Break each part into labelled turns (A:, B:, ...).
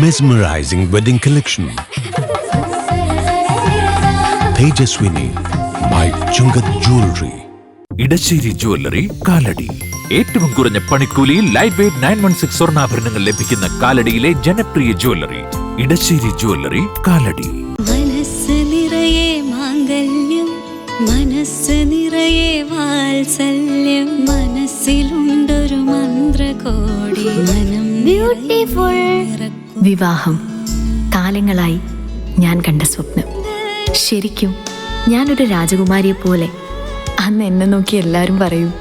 A: Mesmerizing wedding collection. Tejaswini by Chungat Jewelry.
B: Edasseri jewellery Kalady. ഏറ്റവും കുറഞ്ഞ പണിക്കൂലിയിൽ ലൈറ്റ് വെയ്റ്റ് 916 സ്വർണ്ണാഭരണങ്ങൾ ലഭിക്കുന്ന കാലടിയിലെ ജനപ്രിയ ജ്വല്ലറി ഇടശ്ശേരി ജ്വല്ലറി കാലടി.
C: മനസ്സ് നിറയെ മാംഗല്യം, മനസ്സ് നിറയെ വാത്സല്യം, മനസ്സിലുണ്ടൊരു മന്ത്രകോടി, മനം ബ്യൂട്ടിഫുൾ.
D: വിവാഹം കാലങ്ങളായി ഞാൻ കണ്ട സ്വപ്നം. ശരിക്കും ഞാനൊരു രാജകുമാരിയെ പോലെ അന്ന് എന്നെ നോക്കി എല്ലാവരും പറയും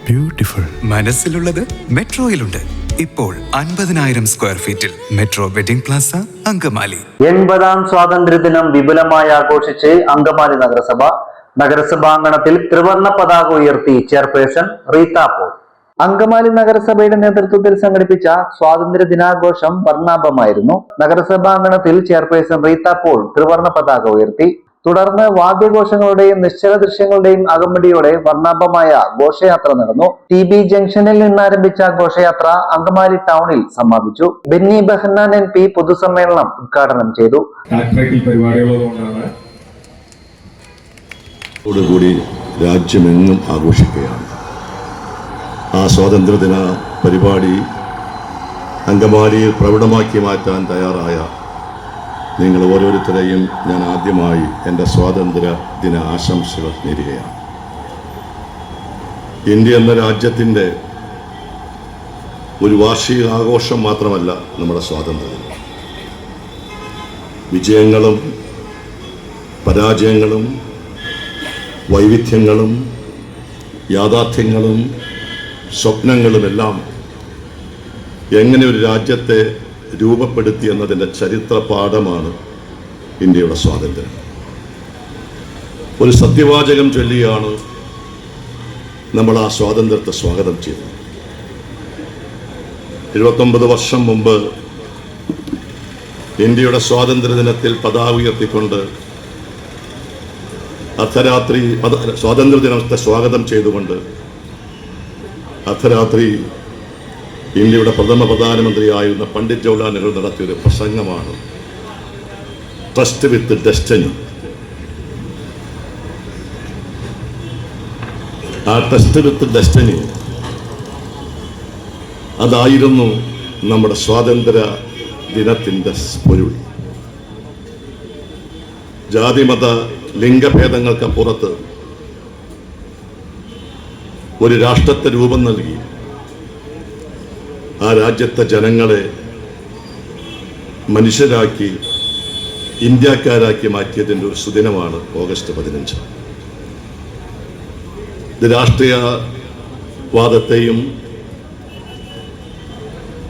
E: ബ്യൂട്ടിഫുൾ. മനസ്സിലുള്ളത് മെട്രോയിലുണ്ട്. ഇപ്പോൾ 50,000 സ്ക്വയർ ഫീറ്റിൽ മെട്രോ വെഡിംഗ് പ്ലാസ അങ്കമാലി.
F: 80ാം സ്വാതന്ത്ര്യദിനം വിപുലമായി ആഘോഷിച്ച് അങ്കമാലി നഗരസഭ. നഗരസഭാങ്കണത്തിൽ ത്രിവർണ്ണ പതാക ഉയർത്തി ചെയർപേഴ്സൺ റീത്ത പോൾ. അങ്കമാലി നഗരസഭയുടെ നേതൃത്വത്തിൽ സംഘടിപ്പിച്ച സ്വാതന്ത്ര്യ ദിനാഘോഷം വർണ്ണാഭമായിരുന്നു. നഗരസഭാങ്കണത്തിൽ ചെയർപേഴ്സൺ റീത്ത പോൾ ത്രിവർണ്ണ പതാക ഉയർത്തി. തുടർന്ന് വാദ്യഘോഷങ്ങളുടെയും നിശ്ചല ദൃശ്യങ്ങളുടെയും അകമ്പടിയോടെ വർണ്ണാഭമായ ഘോഷയാത്ര നടന്നു. TB ജംഗ്ഷനിൽ നിന്നാരംഭിച്ച ഘോഷയാത്ര അങ്കമാലി ടൗണിൽ സമാപിച്ചു. ബെന്നി ബെഹന്നാൻ MP പൊതുസമ്മേളനം ഉദ്ഘാടനം ചെയ്തു.
G: കൂടി രാജ്യമെങ്ങും ആഘോഷിക്കുകയാണ്. ആ സ്വാതന്ത്ര്യദിന പരിപാടി അങ്കമാലിയിൽ പ്രകടമാക്കി മാറ്റാൻ തയ്യാറായ നിങ്ങൾ ഓരോരുത്തരെയും ഞാൻ ആദ്യമായി എൻ്റെ സ്വാതന്ത്ര്യ ദിന ആശംസകൾ നേരുകയാണ്. ഇന്ത്യ എന്ന രാജ്യത്തിൻ്റെ ഒരു വാർഷിക ആഘോഷം മാത്രമല്ല നമ്മുടെ സ്വാതന്ത്ര്യദിനം. വിജയങ്ങളും പരാജയങ്ങളും വൈവിധ്യങ്ങളും യാഥാർത്ഥ്യങ്ങളും സ്വപ്നങ്ങളുമെല്ലാം എങ്ങനെ ഒരു രാജ്യത്തെ രൂപപ്പെടുത്തി എന്നതിൻ്റെ ചരിത്ര പാഠമാണ് ഇന്ത്യയുടെ സ്വാതന്ത്ര്യം. ഒരു സത്യവാചകം ചൊല്ലിയാണ് നമ്മൾ ആ സ്വാതന്ത്ര്യത്തെ സ്വാഗതം ചെയ്തത്. 79 വർഷം മുമ്പ് ഇന്ത്യയുടെ സ്വാതന്ത്ര്യദിനത്തിൽ പതാക ഉയർത്തിക്കൊണ്ട് അർദ്ധരാത്രി സ്വാതന്ത്ര്യദിനത്തെ സ്വാഗതം ചെയ്തുകൊണ്ട് അർദ്ധരാത്രി ഇന്ത്യയുടെ പ്രഥമ പ്രധാനമന്ത്രിയായിരുന്ന പണ്ഡിറ്റ് ജവഹർലാൽ നെഹ്റു നടത്തിയൊരു പ്രസംഗമാണ് ട്രസ്റ്റ് വിത്ത് ഡെസ്റ്റിനി. ആ ട്രസ്റ്റ് വിത്ത് ഡെസ്റ്റിനി അതായിരുന്നു നമ്മുടെ സ്വാതന്ത്ര്യ ദിനത്തിൻ്റെ പൊരുൾ. ജാതിമത ലിംഗഭേദങ്ങൾക്കപ്പുറത്ത് ഒരു രാഷ്ട്രത്തെ രൂപം നൽകി ആ രാജ്യത്തെ ജനങ്ങളെ മനുഷ്യരാക്കി ഇന്ത്യക്കാരാക്കി മാറ്റിയതിൻ്റെ ഒരു സുദിനമാണ് ഓഗസ്റ്റ് 15. ഇത് രാഷ്ട്രീയവാദത്തെയും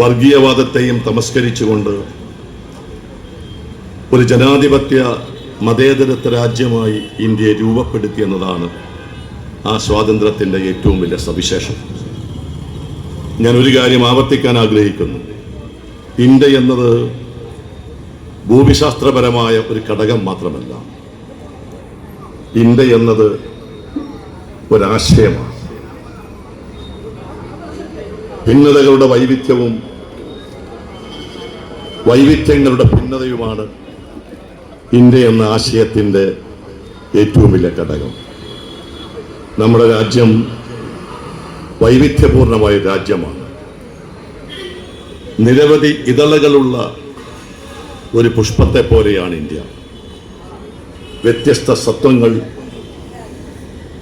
G: വർഗീയവാദത്തെയും തമസ്കരിച്ചുകൊണ്ട് ഒരു ജനാധിപത്യ മതേതരത്വ രാജ്യമായി ഇന്ത്യയെ രൂപപ്പെടുത്തി എന്നതാണ് ആ സ്വാതന്ത്ര്യത്തിൻ്റെ ഏറ്റവും വലിയ സവിശേഷം. ഞാൻ ഒരു കാര്യം ആവർത്തിക്കാൻ ആഗ്രഹിക്കുന്നു. ഇന്ത്യ എന്നത് ഭൂമിശാസ്ത്രപരമായ ഒരു ഘടകം മാത്രമല്ല. ഇന്ത്യ എന്നത് ഒരാശയമാണ്. ഭിന്നതകളുടെ വൈവിധ്യവും വൈവിധ്യങ്ങളുടെ ഭിന്നതയുമാണ് ഇന്ത്യ എന്ന ആശയത്തിൻ്റെ ഏറ്റവും വലിയ ഘടകം. നമ്മുടെ രാജ്യം വൈവിധ്യപൂർണമായ രാജ്യമാണ്. നിരവധി ഇതളുകളുള്ള ഒരു പുഷ്പത്തെ പോലെയാണ് ഇന്ത്യ. വ്യത്യസ്ത സത്വങ്ങൾ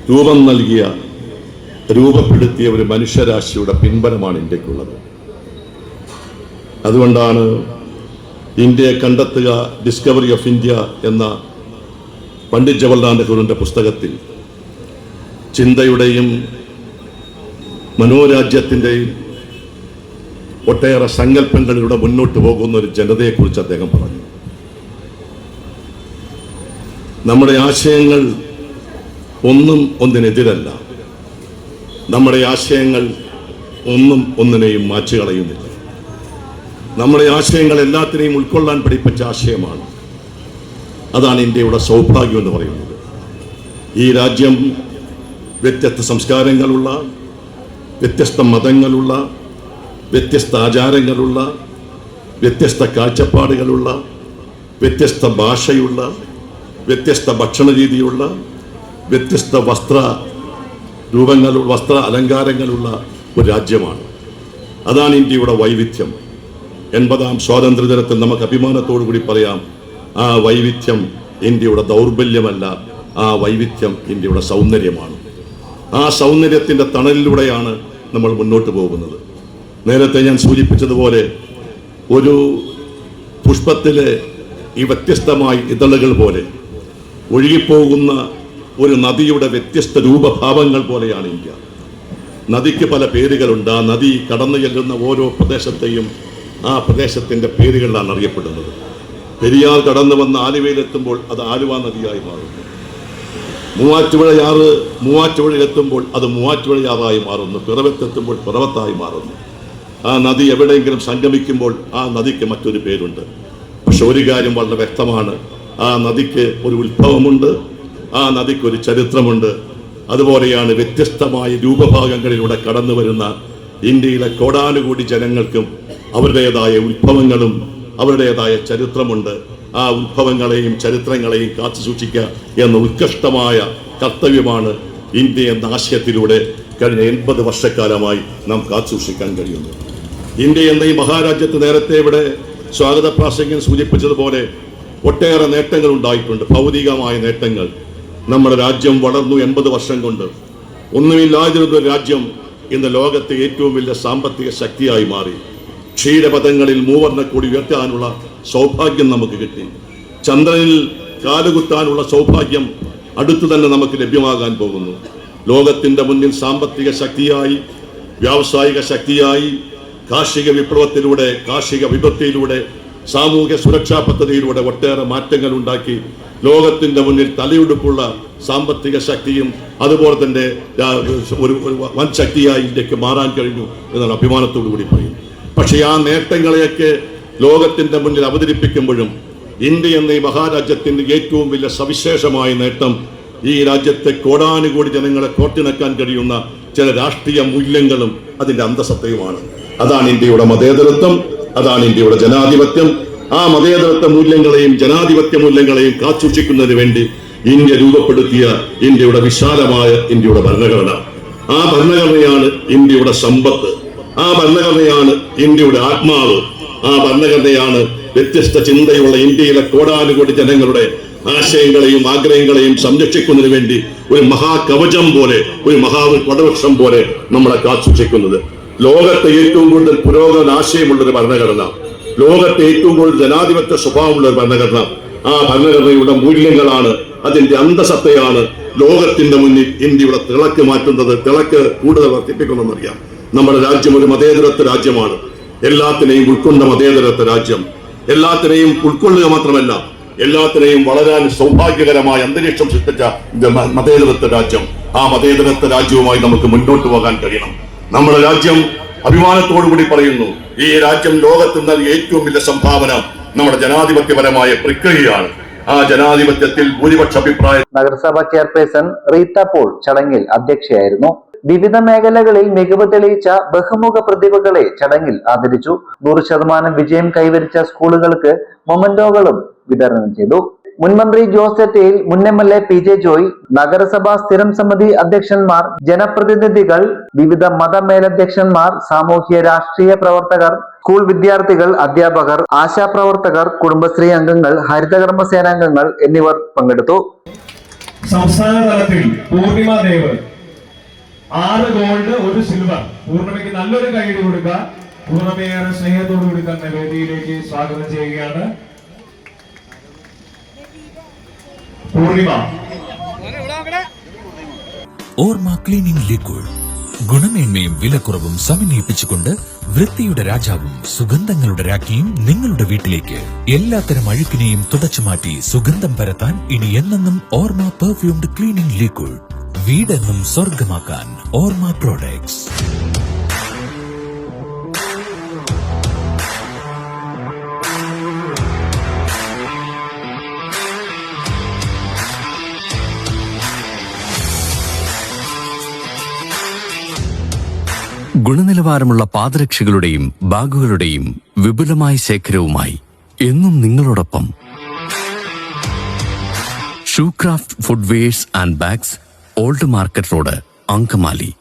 G: രൂപം നൽകിയ രൂപപ്പെടുത്തിയ ഒരു മനുഷ്യരാശിയുടെ പിൻബലമാണ് ഇന്ത്യക്കുള്ളത്. അതുകൊണ്ടാണ് ഇന്ത്യയെ കണ്ടെത്തുക ഡിസ്കവറി ഓഫ് ഇന്ത്യ എന്ന പണ്ഡിറ്റ് ജവഹർലാൽ നെഹ്റുവിൻ്റെ പുസ്തകത്തിൽ ചിന്തയുടെയും മനോരാജ്യത്തിൻ്റെയും ഒട്ടേറെ സങ്കല്പങ്ങളിലൂടെ മുന്നോട്ട് പോകുന്ന ഒരു ജനതയെക്കുറിച്ച് അദ്ദേഹം പറഞ്ഞു. നമ്മുടെ ആശയങ്ങൾ ഒന്നും ഒന്നിനെതിരല്ല. നമ്മുടെ ആശയങ്ങൾ ഒന്നും ഒന്നിനെയും മാച്ചുകളയുന്നില്ല. നമ്മുടെ ആശയങ്ങൾ എല്ലാത്തിനെയും ഉൾക്കൊള്ളാൻ പഠിപ്പിച്ച ആശയമാണ്. അതാണ് ഇന്ത്യയുടെ സൗഭാഗ്യം എന്ന് പറയുന്നത്. ഈ രാജ്യം വ്യത്യസ്ത സംസ്കാരങ്ങളുള്ള, വ്യത്യസ്ത മതങ്ങളുള്ള, വ്യത്യസ്ത ആചാരങ്ങളുള്ള, വ്യത്യസ്ത കാഴ്ചപ്പാടുകളുള്ള, വ്യത്യസ്ത ഭാഷയുള്ള, വ്യത്യസ്ത ഭക്ഷണ രീതിയുള്ള, വ്യത്യസ്ത വസ്ത്ര അലങ്കാരങ്ങളുള്ള ഒരു രാജ്യമാണ്. അതാണ് ഇന്ത്യയുടെ വൈവിധ്യം. 80ാം സ്വാതന്ത്ര്യദിനത്തിൽ നമുക്ക് അഭിമാനത്തോടു കൂടി പറയാം, ആ വൈവിധ്യം ഇന്ത്യയുടെ ദൗർബല്യമല്ല, ആ വൈവിധ്യം ഇന്ത്യയുടെ സൗന്ദര്യമാണ്. ആ സൗന്ദര്യത്തിൻ്റെ തണലിലൂടെയാണ് നമ്മൾ മുന്നോട്ട് പോകുന്നത്. നേരത്തെ ഞാൻ സൂചിപ്പിച്ചതുപോലെ ഒരു പുഷ്പത്തിലെ ഈ വ്യത്യസ്തമായ ഇതളുകൾ പോലെ ഒഴുകിപ്പോകുന്ന ഒരു നദിയുടെ വ്യത്യസ്ത രൂപഭാവങ്ങൾ പോലെയാണ് ഇന്ത്യ. നദിക്ക് പല പേരുകളുണ്ട്. ആ നദി കടന്നു ചെല്ലുന്ന ഓരോ പ്രദേശത്തെയും ആ പ്രദേശത്തിൻ്റെ പേരുകളിലാണ് അറിയപ്പെടുന്നത്. പെരിയാർ കടന്നു വന്ന് ആലുവയിലെത്തുമ്പോൾ അത് ആലുവ നദിയായി മാറുന്നു. മൂവാറ്റുപുഴയിലെത്തുമ്പോൾ അത് മൂവാറ്റുപുഴയാറായി മാറുന്നു. പിറവത്തെത്തുമ്പോൾ പിറവത്തായി മാറുന്നു. ആ നദി എവിടെയെങ്കിലും സംഗമിക്കുമ്പോൾ ആ നദിക്ക് മറ്റൊരു പേരുണ്ട്. പക്ഷെ ഒരു കാര്യം വളരെ വ്യക്തമാണ്, ആ നദിക്ക് ഒരു ഉത്ഭവമുണ്ട്, ആ നദിക്കൊരു ചരിത്രമുണ്ട്. അതുപോലെയാണ് വ്യത്യസ്തമായ രൂപഭാഗങ്ങളിലൂടെ കടന്നു വരുന്ന ഇന്ത്യയിലെ കോടാനുകൂടി ജനങ്ങൾക്കും അവരുടേതായ ഉത്ഭവങ്ങളും അവരുടേതായ ചരിത്രമുണ്ട്. ആ ഉത്ഭവങ്ങളെയും ചരിത്രങ്ങളെയും കാത്തു സൂക്ഷിക്കുക എന്ന ഉത്കൃഷ്ടമായ കർത്തവ്യമാണ് ഇന്ത്യ എന്ന ആശയത്തിലൂടെ കഴിഞ്ഞ 80 വർഷക്കാലമായി നാം കാത്തു സൂക്ഷിക്കാൻ കഴിയുന്നു. ഇന്ത്യ എന്ന ഈ മഹാരാജ്യത്ത് നേരത്തെ ഇവിടെ സ്വാഗത പ്രാസംഗികൻ സൂചിപ്പിച്ചതുപോലെ ഒട്ടേറെ നേട്ടങ്ങൾ ഉണ്ടായിട്ടുണ്ട്, ഭൗതികമായ നേട്ടങ്ങൾ. നമ്മുടെ രാജ്യം വളർന്നു 80 വർഷം കൊണ്ട്. ഒന്നുമില്ലാതിരുന്ന രാജ്യം ഇന്ന് ലോകത്തെ ഏറ്റവും വലിയ സാമ്പത്തിക ശക്തിയായി മാറി. ക്ഷീരപഥങ്ങളിൽ മൂവർണ്ണക്കൊടി ഉയർത്താനുള്ള സൗഭാഗ്യം നമുക്ക് കിട്ടി. ചന്ദ്രനിൽ കാലുകുത്താനുള്ള സൗഭാഗ്യം അടുത്തു തന്നെ നമുക്ക് ലഭ്യമാകാൻ പോകുന്നു. ലോകത്തിൻ്റെ മുന്നിൽ സാമ്പത്തിക ശക്തിയായി, വ്യാവസായിക ശക്തിയായി, കാർഷിക വിപ്ലവത്തിലൂടെ, കാർഷിക വിപത്തിലൂടെ, സാമൂഹ്യ സുരക്ഷാ പദ്ധതിയിലൂടെ ഒട്ടേറെ മാറ്റങ്ങൾ ഉണ്ടാക്കി ലോകത്തിൻ്റെ മുന്നിൽ തലയെടുപ്പുള്ള സാമ്പത്തിക ശക്തിയും അതുപോലെ തന്നെ ഒരു വൻ ശക്തിയായി ഇന്ത്യക്ക് മാറാൻ കഴിഞ്ഞു എന്നാണ് അഭിമാനത്തോടു കൂടി പറയുന്നത്. പക്ഷേ ആ നേട്ടങ്ങളെയൊക്കെ ലോകത്തിൻ്റെ മുന്നിൽ അവതരിപ്പിക്കുമ്പോഴും ഇന്ത്യ എന്ന ഈ മഹാരാജ്യത്തിൻ്റെ ഏറ്റവും വലിയ സവിശേഷമായ നേട്ടം ഈ രാജ്യത്തെ കോടാനുകൂടി ജനങ്ങളെ കോർത്തിണക്കാൻ കഴിയുന്ന ചില രാഷ്ട്രീയ മൂല്യങ്ങളും അതിൻ്റെ അന്തസത്തയുമാണ്. അതാണ് ഇന്ത്യയുടെ മതേതരത്വം, അതാണ് ഇന്ത്യയുടെ ജനാധിപത്യം. ആ മതേതരത്വ മൂല്യങ്ങളെയും ജനാധിപത്യ മൂല്യങ്ങളെയും കാത്തുസൂക്ഷിക്കുന്നതിന് വേണ്ടി ഇന്ത്യ രൂപപ്പെടുത്തിയ ഇന്ത്യയുടെ വിശാലമായ ഇന്ത്യയുടെ ഭരണഘടന. ആ ഭരണഘടനയാണ് ഇന്ത്യയുടെ സമ്പത്ത്. ആ ഭരണഘടനയാണ് ഇന്ത്യയുടെ ആത്മാവ്. ആ ഭരണഘടനയാണ് വ്യത്യസ്ത ചിന്തയുള്ള ഇന്ത്യയിലെ കോടാനുകോടി ജനങ്ങളുടെ ആശയങ്ങളെയും ആഗ്രഹങ്ങളെയും സംരക്ഷിക്കുന്നതിന് വേണ്ടി ഒരു മഹാകവചം പോലെ, ഒരു വടവൃക്ഷം പോലെ നമ്മളെ കാത്തുസൂക്ഷിക്കുന്നത്. ലോകത്തെ ഏറ്റവും കൂടുതൽ പുരോഗമന ആശയമുള്ളൊരു ഭരണഘടന, ലോകത്തെ ഏറ്റവും കൂടുതൽ ജനാധിപത്യ സ്വഭാവമുള്ള ഒരു ഭരണഘടന. ആ ഭരണഘടനയുടെ മൂല്യങ്ങളാണ്, അതിന്റെ അന്തസത്തയാണ് ലോകത്തിന്റെ മുന്നിൽ ഇന്ത്യയുടെ തിളക്ക് മാറ്റുന്നത്, തിളക്ക് കൂടുതൽ വർദ്ധിപ്പിക്കണമെന്നറിയാം. നമ്മുടെ രാജ്യം ഒരു മതേതരത്വ രാജ്യമാണ്. എല്ലാത്തിനെയും ഉൾക്കൊണ്ട മതേതരത്വ രാജ്യം. എല്ലാത്തിനെയും ഉൾക്കൊള്ളുക മാത്രമല്ല, എല്ലാത്തിനെയും വളരാൻ സൗഭാഗ്യകരമായ അന്തരീക്ഷം സൃഷ്ടിച്ച മതേതരത്വ രാജ്യം. ആ മതേതരത്വ രാജ്യവുമായി നമുക്ക് മുന്നോട്ട് പോകാൻ കഴിയണം. നമ്മുടെ രാജ്യം അഭിമാനത്തോടു കൂടി പറയുന്നു, ഈ രാജ്യം ലോകത്ത് നൽകിയ ഏറ്റവും വലിയ സംഭാവന നമ്മുടെ ജനാധിപത്യപരമായ പ്രക്രിയയാണ്. ആ ജനാധിപത്യത്തിൽ ഭൂരിപക്ഷ അഭിപ്രായം.
F: നഗരസഭ ചെയർപേഴ്സൺ റീത്ത പോൾ ചടങ്ങിൽ അധ്യക്ഷയായിരുന്നു. വിവിധ മേഖലകളിൽ മികവ് തെളിയിച്ച ബഹുമുഖ പ്രതിഭകളെ ചടങ്ങിൽ ആദരിച്ചു. 100% വിജയം കൈവരിച്ച സ്കൂളുകൾക്ക് മൊമന്റോകളും വിതരണം ചെയ്തു. മുൻമന്ത്രി ജോസ് തെറ്റയിൽ, മുൻ MLA PJ ജോയ്, നഗരസഭാ സ്ഥിരം സമിതി അധ്യക്ഷന്മാർ, ജനപ്രതിനിധികൾ, വിവിധ മതമേലധ്യക്ഷന്മാർ, സാമൂഹ്യ രാഷ്ട്രീയ പ്രവർത്തകർ, സ്കൂൾ വിദ്യാർത്ഥികൾ, അധ്യാപകർ, ആശാപ്രവർത്തകർ, കുടുംബശ്രീ അംഗങ്ങൾ, ഹരിതകർമ്മ സേനാംഗങ്ങൾ എന്നിവർ പങ്കെടുത്തു.
H: സംസ്ഥാന തലത്തിൽ പൂർണിമ ദേവ് 6 ഗോൾഡ് 1 സിൽവർ. പൂർണിമയ്ക്ക് നല്ലൊരു കൈയ്യടി കൊടുക്കുക. പൂർണിമയേറെ സ്നേഹത്തോടു കൂടി തന്നെ വേദിയിലേക്ക് സ്വാഗതം ചെയ്യുകയാണ്. പൂർണിമ.
B: ഓർമ്മ ക്ലീനിംഗ് ലിക്വിഡ് ഗുണമേന്മയും വിലക്കുറവും സമന്വയിപ്പിച്ചുകൊണ്ട് വൃത്തിയുടെ രാജാവും സുഗന്ധങ്ങളുടെ രാജ്ഞിയും നിങ്ങളുടെ വീട്ടിലേക്ക്. എല്ലാത്തരം അഴുക്കിനെയും തുടച്ചുമാറ്റി സുഗന്ധം പരത്താൻ ഇനി എന്നെന്നും ഓർമ്മ പെർഫ്യൂംഡ് ക്ലീനിംഗ് ലിക്വിഡ്. വീടെന്നും സ്വർഗമാക്കാൻ ഓർമ്മ പ്രോഡക്ട്സ്.
I: ഗുണനിലവാരമുള്ള പാദരക്ഷകളുടെയും ബാഗുകളുടെയും വിപുലമായ ശേഖരവുമായി എന്നും നിങ്ങളോടൊപ്പം Shoecraft footwears and bags, old market road, Angamaly.